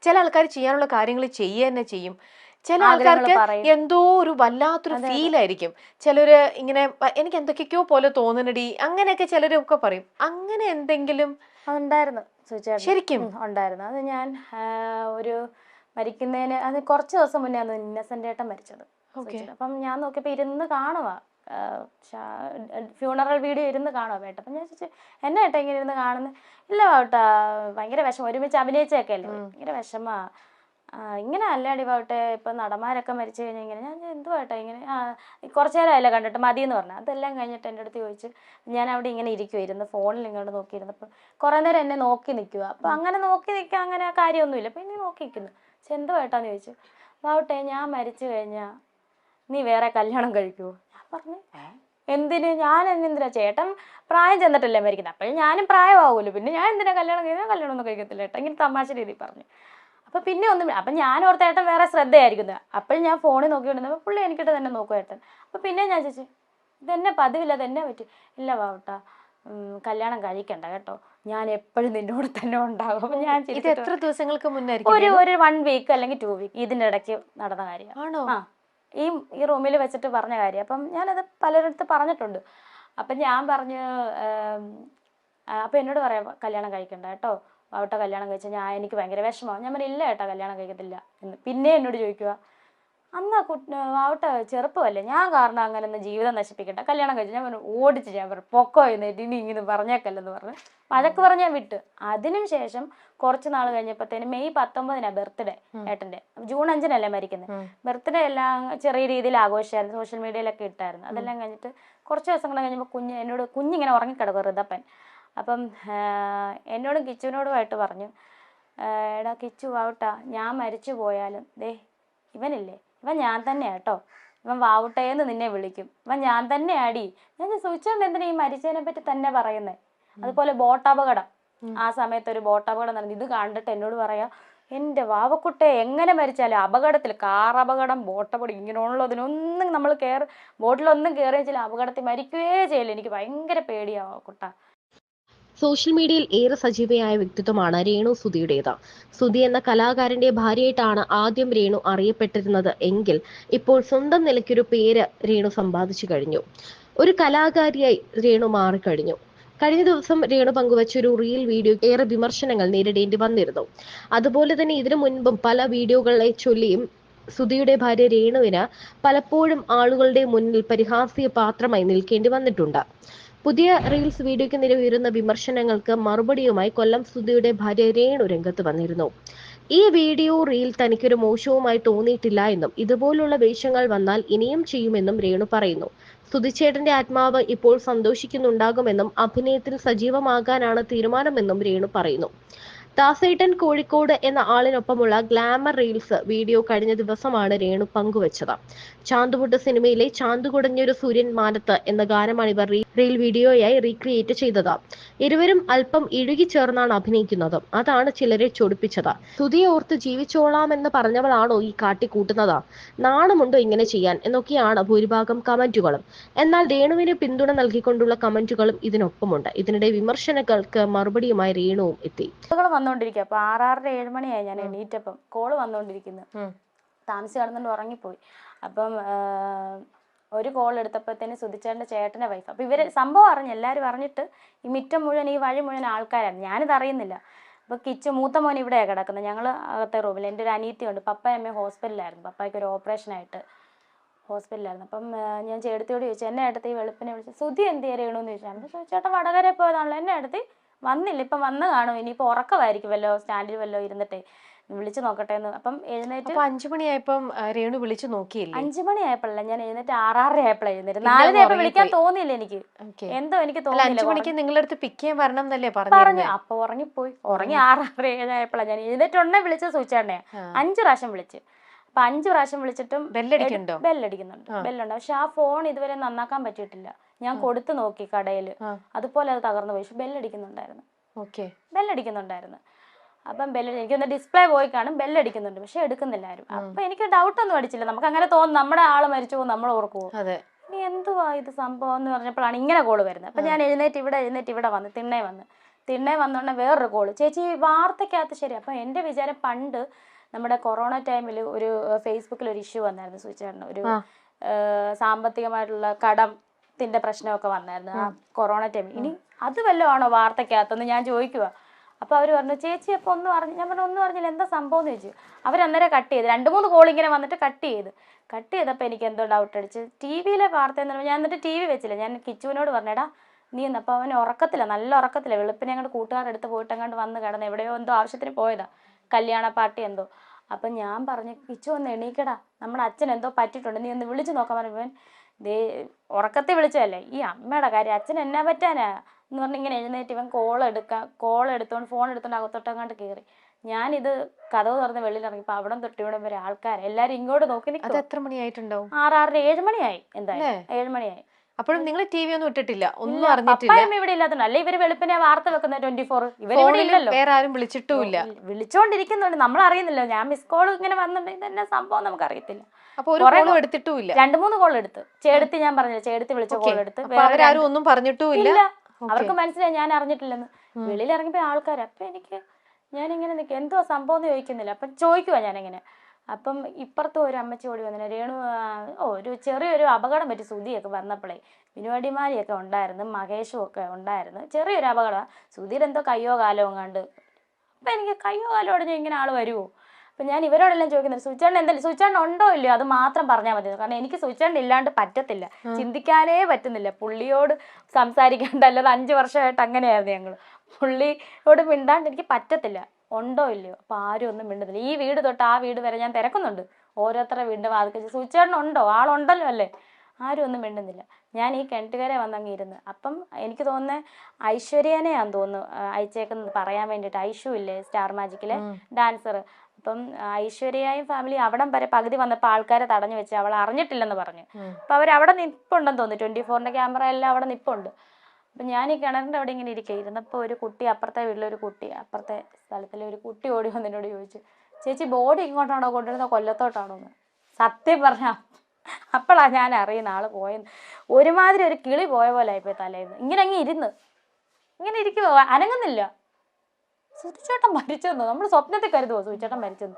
ചില ആൾക്കാർ ചെയ്യാനുള്ള കാര്യങ്ങൾ ചെയ്യുക തന്നെ ചെയ്യും. ചില ആൾക്കാർക്ക് എന്തോ ഒരു വല്ലാത്തൊരു ഫീൽ ആയിരിക്കും. ചിലര് ഇങ്ങനെ എനിക്ക് എന്തൊക്കെയോ പോലെ തോന്നുന്നടി അങ്ങനെയൊക്കെ ചിലരൊക്കെ പറയും. അങ്ങനെ എന്തെങ്കിലും ഉണ്ടായിരുന്നു ശരിക്കും ഉണ്ടായിരുന്നു. അത് ഞാൻ ഒരു മരിക്കുന്നതിന് അത് കുറച്ച് ദിവസം മുന്നേ ആണ് ഇന്നസെന്റ് ഏട്ടൻ മരിച്ചത്. അപ്പം ഞാൻ നോക്കിയപ്പോൾ ഇരുന്ന് കാണുക, ഫ്യൂണറൽ വീഡിയോ ഇരുന്ന് കാണുക വേട്ട. അപ്പം ഞാൻ ചോദിച്ചു എന്നെ ഏട്ടാ ഇങ്ങനെ ഇരുന്ന് കാണുന്നത്? ഇല്ല വേട്ടാ, ഭയങ്കര വിഷമം, ഒരുമിച്ച് അഭിനയിച്ചൊക്കെ അല്ലേ, ഭയങ്കര വിഷമാ. ഇങ്ങനെ അല്ലാടി പാവട്ടെ, ഇപ്പം നടന്മാരൊക്കെ മരിച്ചു കഴിഞ്ഞാൽ ഇങ്ങനെ. ഞാൻ എന്തുവാട്ടാ ഇങ്ങനെ, കുറച്ച് നേരമല്ലേ കണ്ടിട്ട് മതി എന്ന് പറഞ്ഞു. അതെല്ലാം കഴിഞ്ഞിട്ട് എൻ്റെ അടുത്ത് ചോദിച്ചു, ഞാൻ അവിടെ ഇങ്ങനെ ഇരിക്കുമായിരുന്നു ഫോണിൽ ഇങ്ങോട്ട് നോക്കിയിരുന്നപ്പോൾ കുറേ നേരം എന്നെ നോക്കി നിൽക്കുക. അപ്പം അങ്ങനെ നോക്കി നിൽക്കുക അങ്ങനെ കാര്യമൊന്നുമില്ല. അപ്പം എന്നെ നോക്കി നിൽക്കുന്നു. പക്ഷെ എന്തുവാട്ടാന്ന് ചോദിച്ചു. പാവട്ടെ ഞാൻ മരിച്ചു കഴിഞ്ഞാൽ നീ വേറെ കല്യാണം കഴിക്കുമോ? ഞാൻ പറഞ്ഞു എന്തിന്, ഞാൻ എന്തിനാ, ചേട്ടൻ പ്രായം ചെന്നിട്ടല്ലേ മരിക്കുന്നത്, അപ്പോഴും ഞാനും പ്രായമാവുമല്ലോ, പിന്നെ ഞാൻ എന്തിനാ കല്യാണം കഴിക്കുന്നത്, കല്യാണം ഒന്നും കഴിക്കത്തില്ല ഏട്ടാ, ഇങ്ങനെ തമാശ രീതിയിൽ പറഞ്ഞു. അപ്പം പിന്നെ ഒന്നും, അപ്പം ഞാൻ ഓർത്ത ഏട്ടൻ വേറെ ശ്രദ്ധയായിരിക്കുന്നത്. അപ്പോഴും ഞാൻ ഫോണിൽ നോക്കിക്കൊണ്ടിരുന്നപ്പോൾ പുള്ളി എനിക്കിട്ട് തന്നെ നോക്കും ഏട്ടൻ. അപ്പം പിന്നെ ഞാൻ ചോദിച്ചു ഇതെന്നെ പതിവില്ല, അതെന്നെ പറ്റി. ഇല്ല പാവട്ടാ, കല്യാണം കഴിക്കണ്ട കേട്ടോ, ഞാൻ എപ്പോഴും നിന്നോട് തന്നെ ഉണ്ടാകും. അപ്പം ഞാൻ എത്ര ദിവസങ്ങൾക്ക് മുന്നേ ഒരു 1 വീക്ക് അല്ലെങ്കിൽ 2 വീക്ക് ഇതിൻ്റെ ഇടയ്ക്ക് നടന്ന കാര്യമാണ്. ആ ഈ റൂമിൽ വെച്ചിട്ട് പറഞ്ഞ കാര്യം. അപ്പം ഞാനത് പലരിടത്ത് പറഞ്ഞിട്ടുണ്ട്. അപ്പം ഞാൻ പറഞ്ഞു, അപ്പം എന്നോട് പറയാം കല്യാണം കഴിക്കണ്ട കേട്ടോ, അവിടെ കല്യാണം കഴിച്ചാൽ എനിക്ക് ഭയങ്കര വിഷമമാണ്. ഞാൻ പറഞ്ഞു ഇല്ല ഏട്ടാ കല്യാണം കഴിക്കത്തില്ല എന്ന്. പിന്നെ എന്നോട് ചോദിക്കുക അന്നാ ആവട്ടെ ചെറുപ്പമല്ലേ, ഞാൻ കാരണം അങ്ങനെ ഒന്ന് ജീവിതം നശിപ്പിക്കട്ടെ, കല്യാണം കഴിച്ചു. ഞാൻ പറഞ്ഞു ഓടിച്ച്, ഞാൻ പറഞ്ഞു പൊക്കോ എന്നിട്ട് ഇനി ഇങ്ങനെ പറഞ്ഞേക്കല്ലെന്ന് പറഞ്ഞ് വഴക്ക് പറഞ്ഞാൽ വിട്ട്. അതിനും ശേഷം കുറച്ച് നാൾ കഴിഞ്ഞപ്പോഴത്തേന് മെയ് 19 ബർത്ത്ഡേ ഏട്ടൻ്റെ, ജൂൺ 5 മരിക്കുന്നത്. ബർത്ത്ഡേ എല്ലാം ചെറിയ രീതിയിൽ ആഘോഷമായിരുന്നു, സോഷ്യൽ മീഡിയയിലൊക്കെ ഇട്ടായിരുന്നു. അതെല്ലാം കഴിഞ്ഞിട്ട് കുറച്ച് ദിവസങ്ങൾ കഴിഞ്ഞപ്പോൾ കുഞ്ഞിങ്ങനെ ഉറങ്ങിക്കിടക്കും ഋതപ്പൻ. അപ്പം എന്നോടും കിച്ചുവിനോടുമായിട്ട് പറഞ്ഞു, എടാ കിച്ചു ആവട്ടാ, ഞാൻ മരിച്ചു പോയാലും ദേ ഇവനില്ലേ, ഇവൻ ഞാൻ തന്നെയാ കേട്ടോ, ഇവൻ വാവുട്ടേന്ന് നിന്നെ വിളിക്കും, ഇവൻ ഞാൻ തന്നെ ആടി. ഞാൻ ചോദിച്ചോണ്ട് എന്തിനാ ഈ മരിച്ചതിനെ പറ്റി തന്നെ പറയുന്നത്. അതുപോലെ ബോട്ടപകടം, ആ സമയത്ത് ഒരു ബോട്ടപകടം നടന്നു. ഇത് കണ്ടിട്ട് എന്നോട് പറയാ എൻ്റെ വാവക്കുട്ടെ എങ്ങനെ മരിച്ചാലും അപകടത്തിൽ, കാർ അപകടം, ബോട്ടപകടം, ഇങ്ങനെയുള്ളതിനൊന്നും നമ്മൾ ബോട്ടിലൊന്നും കയറുകയും ചെയ്യില്ല, അപകടത്തിൽ മരിക്കുകയേ ചെയ്യില്ല. എനിക്ക് ഭയങ്കര പേടിയാവും കുട്ട. സോഷ്യൽ മീഡിയയിൽ ഏറെ സജീവയായ വ്യക്തിത്വമാണ് രേണു സുധിയുടേത്. സുധി എന്ന കലാകാരന്റെ ഭാര്യയായിട്ടാണ് ആദ്യം രേണു അറിയപ്പെട്ടിരുന്നത് എങ്കിൽ ഇപ്പോൾ സ്വന്തം നിലയ്ക്കൊരു പേര് രേണു സമ്പാദിച്ചു കഴിഞ്ഞു. ഒരു കലാകാരിയായി രേണു മാറിക്കഴിഞ്ഞു. കഴിഞ്ഞ ദിവസം രേണു പങ്കുവച്ച ഒരു റീൽ വീഡിയോ ഏറെ വിമർശനങ്ങൾ നേരിടേണ്ടി വന്നിരുന്നു. അതുപോലെ തന്നെ ഇതിനു മുൻപും പല വീഡിയോകളെ ചൊല്ലിയും സുധിയുടെ ഭാര്യ രേണുവിന് പലപ്പോഴും ആളുകളുടെ മുന്നിൽ പരിഹാസ്യ പാത്രമായി നിൽക്കേണ്ടി വന്നിട്ടുണ്ട്. പുതിയ റീൽസ് വീഡിയോയ്ക്ക് നേരെ ഉയരുന്ന വിമർശനങ്ങൾക്ക് മറുപടിയുമായി കൊല്ലം സുധിയുടെ ഭാര്യ രേണു രംഗത്ത് വന്നിരുന്നു. ഈ വീഡിയോ റീൽ തനിക്കൊരു മോശവുമായി തോന്നിയിട്ടില്ല എന്നും ഇതുപോലുള്ള വേഷങ്ങൾ വന്നാൽ ഇനിയും ചെയ്യുമെന്നും രേണു പറയുന്നു. സുധിച്ചേട്ടന്റെ ആത്മാവ് ഇപ്പോൾ സന്തോഷിക്കുന്നുണ്ടാകുമെന്നും അഭിനയത്തിൽ സജീവമാകാനാണ് തീരുമാനമെന്നും രേണു പറയുന്നു. ദാസേട്ടൻ കോഴിക്കോട് എന്ന ആളിനൊപ്പമുള്ള ഗ്ലാമർ റീൽസ് വീഡിയോ കഴിഞ്ഞ ദിവസമാണ് രേണു പങ്കുവച്ചത്. ചാന്തുമുട്ട് സിനിമയിലെ ചാന്തുകുടഞ്ഞൊരു സൂര്യൻ മാനത്ത് എന്ന ഗാനമാണ് ഇവർ റീൽ വീഡിയോയായി റീക്രിയേറ്റ് ചെയ്തത്. ഇരുവരും അല്പം ഇഴുകിച്ചേർന്നാണ് അഭിനയിക്കുന്നത്. അതാണ് ചിലരെ ചൊടിപ്പിച്ചത്. സുധിയെ ഓർത്ത് ജീവിച്ചോളാമെന്ന് പറഞ്ഞവളാണോ ഈ കാട്ടിക്കൂട്ടുന്നത്? നാണമുണ്ടോ ഇങ്ങനെ ചെയ്യാൻ എന്നൊക്കെയാണ് ഭൂരിഭാഗം കമന്റുകളും. എന്നാൽ രേണുവിന് പിന്തുണ നൽകിക്കൊണ്ടുള്ള കമന്റുകളും ഇതിനൊപ്പമുണ്ട്. ഇതിനിടെ വിമർശനങ്ങൾക്ക് മറുപടിയുമായി രേണുവും എത്തി. വന്നോണ്ടിരിക്കുക. അപ്പൊ 6:30 7 മണിയായി ഞാൻ എണീറ്റപ്പം കോള് വന്നോണ്ടിരിക്കുന്നു. താമസിച്ച് കിടന്നുകൊണ്ട് ഉറങ്ങിപ്പോയി. അപ്പം ഒരു കോൾ എടുത്തപ്പോഴത്തേന് സുധിച്ചേട്ടൻ്റെ ചേട്ടൻ്റെ വൈഫ്. അപ്പോൾ ഇവർ സംഭവം അറിഞ്ഞു, എല്ലാവരും അറിഞ്ഞിട്ട് ഈ മിറ്റം മുഴുവൻ, ഈ വഴി മുഴുവൻ ആൾക്കാരാണ്. ഞാനിത് അറിയുന്നില്ല. അപ്പോൾ കിച്ചു മൂത്ത മോൻ ഇവിടെയാണ് കിടക്കുന്നത്, ഞങ്ങൾ അകത്തെ റൂമിൽ. എൻ്റെ ഒരു അനിയത്തിയുണ്ട്, പപ്പയും അമ്മയും ഹോസ്പിറ്റലിലായിരുന്നു, പപ്പായ്ക്ക് ഒരു ഓപ്പറേഷനായിട്ട് ഹോസ്പിറ്റലിലായിരുന്നു. അപ്പം ഞാൻ ചേട്ടത്തിയോട് ചോദിച്ചു, എന്നെ അടുത്ത് ഈ വെളുപ്പിനെ വിളിച്ചു സുധി എന്ത് ചെയ്യണമെന്ന് ചോദിച്ചാൽ, അപ്പോൾ ചേട്ടൻ വടകര പോയതാണല്ലോ, എന്നെ അടുത്ത് വന്നില്ല, ഇപ്പം വന്ന് കാണും, ഇനിയിപ്പോൾ ഉറക്കമായിരിക്കും വല്ലോ, സ്റ്റാൻഡിൽ വല്ലോ ഇരുന്നിട്ടേ വിളിച്ചു നോക്കട്ടെ എന്ന്. അപ്പം എഴുന്നേറ്റ് 5 മണിയായപ്പം രേണു വിളിച്ചു നോക്കിയില്ലേ? 5 മണിയായപ്പോഴല്ല, ഞാൻ എഴുന്നേറ്റ് 6:30 ആയപ്പോഴാണ് എഴുന്നേറ്റ്. 4 വിളിക്കാൻ തോന്നിയില്ല എനിക്ക്, എന്തോ എനിക്ക് തോന്നിയില്ല. 5 മണിക്ക് നിങ്ങളുടെ അടുത്ത് പിക്ക് ചെയ്യാൻ വരണം എന്നല്ലേ പറഞ്ഞു. അപ്പൊ ഉറങ്ങിപ്പോയി. ഉറങ്ങി 6:30 7 ആയപ്പോഴാണ് ഞാൻ എഴുന്നേറ്റ് വിളിച്ച സൂചിച്ചേട്ടനെ 5 പ്രാവശ്യം വിളിച്ച്. അപ്പൊ 5 പ്രാവശ്യം വിളിച്ചിട്ടും ബെല്ലടിക്കുന്നുണ്ട്. പക്ഷെ ആ ഫോൺ ഇതുവരെ നന്നാക്കാൻ പറ്റിയിട്ടില്ല. ഞാൻ കൊടുത്തു നോക്കി കടയിൽ, അതുപോലെ അത് തകർന്നു പോയി. പക്ഷെ ബെല്ലടിക്കുന്നുണ്ടായിരുന്നു. അപ്പം എനിക്കൊന്ന് ഡിസ്പ്ലേ പോയി കാണും, ബെല്ലടിക്കുന്നുണ്ട്, പക്ഷെ എടുക്കുന്നില്ല ആരും. അപ്പൊ എനിക്ക് ഡൗട്ടൊന്നും അടിച്ചില്ല. നമുക്ക് അങ്ങനെ തോന്നും, നമ്മുടെ ആള് മരിച്ചു പോകും, നമ്മൾ ഓർക്കുമോ, ഇനി എന്തുവാ ഇത് സംഭവം എന്ന് പറഞ്ഞപ്പോഴാണ് ഇങ്ങനെ കോള് വരുന്നത്. അപ്പൊ ഞാൻ എഴുന്നേറ്റ് ഇവിടെ വന്ന് തിണ്ണേ വന്ന് തിണ്ണെ വന്നോണ്ടേ വേറൊരു കോള്, ചേച്ചി വാർത്തക്കകത്ത് ശരി. അപ്പം എൻ്റെ വിചാരം പണ്ട് നമ്മുടെ കൊറോണ ടൈമിൽ ഒരു ഫേസ്ബുക്കിൽ ഒരു ഇഷ്യൂ വന്നായിരുന്നു സൂചിച്ചേട്ടന്, ഒരു സാമ്പത്തികമായിട്ടുള്ള കടത്തിന്റെ പ്രശ്നമൊക്കെ വന്നായിരുന്നു ആ കൊറോണ ടൈമിൽ. ഇനി അത് വല്ലതും ആണോ വാർത്തക്കകത്തെന്ന് ഞാൻ ചോദിക്കുക. അപ്പോൾ അവർ പറഞ്ഞു ചേച്ചി അപ്പോൾ ഒന്നും അറിഞ്ഞു. ഞാൻ പറഞ്ഞു ഒന്നും അറിഞ്ഞില്ല, എന്താ സംഭവം എന്ന് ചോദിച്ചു. അവരന്നേരം കട്ട് ചെയ്ത് 2-3 കോൾ ഇങ്ങനെ വന്നിട്ട് കട്ട് ചെയ്തപ്പോൾ എനിക്ക് എന്തോ ഡൗട്ട് അടിച്ച്. ടി വിയിലെ വാർത്ത എന്ന് പറഞ്ഞാൽ ഞാൻ എന്നിട്ട് ടി വി വെച്ചില്ല. ഞാൻ കിച്ചുവിനോട് പറഞ്ഞേടാ നീ എന്ന്. അപ്പോൾ അവൻ ഉറക്കത്തില്ല, നല്ല ഉറക്കത്തില്ല. വെളുപ്പിനെ അങ്ങോട്ട് കൂട്ടുകാരുടെ അടുത്ത് പോയിട്ട് അങ്ങോട്ട് വന്ന് കിടന്ന് എവിടെയോ എന്തോ ആവശ്യത്തിന് പോയതാ, കല്യാണ പാർട്ടി എന്തോ. അപ്പം ഞാൻ പറഞ്ഞു കിച്ചു ഒന്ന് എണീക്കടാ, നമ്മുടെ അച്ഛൻ എന്തോ പറ്റിയിട്ടുണ്ട്, നീ ഒന്ന് വിളിച്ച് നോക്കാൻ പറഞ്ഞവൻ ദേ ഉറക്കത്തിൽ വിളിച്ചതല്ലേ, ഈ അമ്മയുടെ കാര്യം അച്ഛൻ എന്നാ പറ്റാനാ എന്ന് പറഞ്ഞ് ഇങ്ങനെ എഴുന്നേറ്റ് ഇവൻ കോൾ എടുത്തോണ്ട് ഫോൺ എടുത്തോണ്ട് അകത്തോട്ടങ്ങാണ്ട് കയറി. ഞാനിത് കഥവ് തുറന്ന് വെളിയിൽ ഇറങ്ങിയപ്പോൾ അവിടെ തൊട്ട് ഇവിടെ വരെ ആൾക്കാർ എല്ലാവരും ഇങ്ങോട്ട് നോക്കി നിൽക്കും. എത്ര മണിയായിട്ടുണ്ടാവും? 6, 7 മണിയായി, എന്തായാലും 7 മണിയായി. അപ്പോഴും നിങ്ങൾ ടി വി ഒന്നും ഇട്ടിട്ടില്ല, ഒന്നും അറിഞ്ഞിട്ടില്ല? ഇവിടെ ഇല്ലാത്തതുകൊണ്ട് അല്ലെ ഇവര് വെളുപ്പിനെ വാർത്ത വെക്കുന്ന 24. ഇവരിവിടെ ഇല്ലല്ലോ, വേറെ ആരും വിളിച്ചിട്ടുമില്ല. വിളിച്ചോണ്ടിരിക്കുന്നുണ്ട്, നമ്മൾ അറിയുന്നില്ല. ഞാൻ മിസ് കോൾ ഇങ്ങനെ വന്നിട്ടുണ്ടെങ്കിൽ തന്നെ സംഭവം നമുക്ക് അറിയത്തില്ല. അപ്പൊ ഒരു കോളും എടുത്തിട്ടുമില്ല? 2-3 കോൾ എടുത്ത്. ചേടത്തി ഞാൻ പറഞ്ഞില്ല, ചേടത്തി വിളിച്ച കോൾ എടുത്ത്. അവരാരും ഒന്നും പറഞ്ഞിട്ടുമില്ല, അവർക്ക് മനസ്സിലായി ഞാൻ അറിഞ്ഞിട്ടില്ലെന്ന്. വെളിയിൽ ഇറങ്ങിയപ്പോ ആൾക്കാർ. അപ്പൊ ഞാനിങ്ങനെ നിൽക്കുക, എന്തോ സംഭവം എന്ന് ചോദിക്കുന്നില്ല. അപ്പം ചോദിക്കുവാ ഞാനിങ്ങനെ. അപ്പം ഇപ്പുറത്തും ഒരു അമ്മച്ചി ഓടി വന്നില്ല, രേണു ഒരു ചെറിയൊരു അപകടം പറ്റി സുധിയൊക്കെ വന്നപ്പോഴേ, ബിനുവാടിമാരിയൊക്കെ ഉണ്ടായിരുന്നു, മഹേഷും ഒക്കെ ഉണ്ടായിരുന്നു, ചെറിയൊരു അപകടം. സുധീർ എന്തോ കയ്യോ കാലോ കണ്ട്. അപ്പം എനിക്ക് കയ്യോ കാലോ ഓടിഞ്ഞ ഇങ്ങനെ ആൾ വരുമോ? അപ്പം ഞാൻ ഇവരോടെല്ലാം ചോദിക്കുന്നത് സുചേട്ടൻ എന്തായാലും സുചേട്ടൻ ഉണ്ടോ ഇല്ലയോ അത് മാത്രം പറഞ്ഞാൽ മതി. കാരണം എനിക്ക് സുചേട്ടൻ ഇല്ലാണ്ട് പറ്റത്തില്ല, ചിന്തിക്കാനേ പറ്റുന്നില്ല. പുള്ളിയോട് സംസാരിക്കാണ്ട്, അല്ലാതെ 5 വർഷമായിട്ട് അങ്ങനെയായിരുന്നു ഞങ്ങൾ. പുള്ളിയോട് മിണ്ടാണ്ട് എനിക്ക് പറ്റത്തില്ല, ഉണ്ടോ ഇല്ലയോ. അപ്പം ആരും ഒന്നും മിണ്ടുന്നില്ല. ഈ വീട് തൊട്ട് ആ വീട് വരെ ഞാൻ തിരക്കുന്നുണ്ട്, ഓരോരുത്തരുടെ വീടിൻ്റെ വാതിൽ സുചേട്ടൻ ഉണ്ടോ, ആളുണ്ടല്ലോ അല്ലേ, ആരും ഒന്നും മിണ്ടുന്നില്ല. ഞാൻ ഈ കിണറ്റുകരെ വന്നങ്ങ് ഇരുന്ന്. അപ്പം എനിക്ക് തോന്നുന്നത് ഐശ്വര്യനെയാന്ന് തോന്നുന്നു അയച്ചേക്കുന്നത് പറയാൻ വേണ്ടിയിട്ട്. ഐഷു ഇല്ലേ സ്റ്റാർ മാജിക്കിലെ ഡാൻസർ. അപ്പം ഐശ്വര്യയും ഫാമിലി അവിടം വരെ പകുതി വന്നപ്പോൾ ആൾക്കാരെ തടഞ്ഞു വെച്ച് അവൾ അറിഞ്ഞിട്ടില്ലെന്ന് പറഞ്ഞു. അപ്പം അവരവിടെ നിൽപ്പുണ്ടെന്ന് തോന്നുന്നു, 24-ന്റെ ക്യാമറ എല്ലാം അവിടെ നിൽപ്പുണ്ട്. അപ്പം ഞാൻ ഈ കിണറിൻ്റെ അവിടെ ഇങ്ങനെ ഇരുന്നപ്പോൾ ഒരു കുട്ടി, അപ്പുറത്തെ വീട്ടിലൊരു കുട്ടി, അപ്പുറത്തെ സ്ഥലത്തിലെ ഒരു കുട്ടി ഓടി വന്ന് എന്നോട് ചോദിച്ചു, ചേച്ചി ബോഡി ഇങ്ങോട്ടാണോ കൊണ്ടുവരുന്നത് കൊല്ലത്തോട്ടാണോ എന്ന്. സത്യം പറഞ്ഞാൽ അപ്പോഴാണ് ഞാൻ അറിയുന്ന ആൾ പോയെന്ന്. ഒരുമാതിരി ഒരു കിളി പോയ പോലെ ആയിപ്പോയി തലേന്ന്. ഇങ്ങനെ ഇങ്ങനെ ഇരിക്കുമോ, അനങ്ങുന്നില്ല. സുധിച്ചേട്ടൻ മരിച്ചെന്നോ, നമ്മൾ സ്വപ്നത്തിൽ കരുതുമോ സുധിച്ചേട്ടൻ മരിച്ചെന്ന്?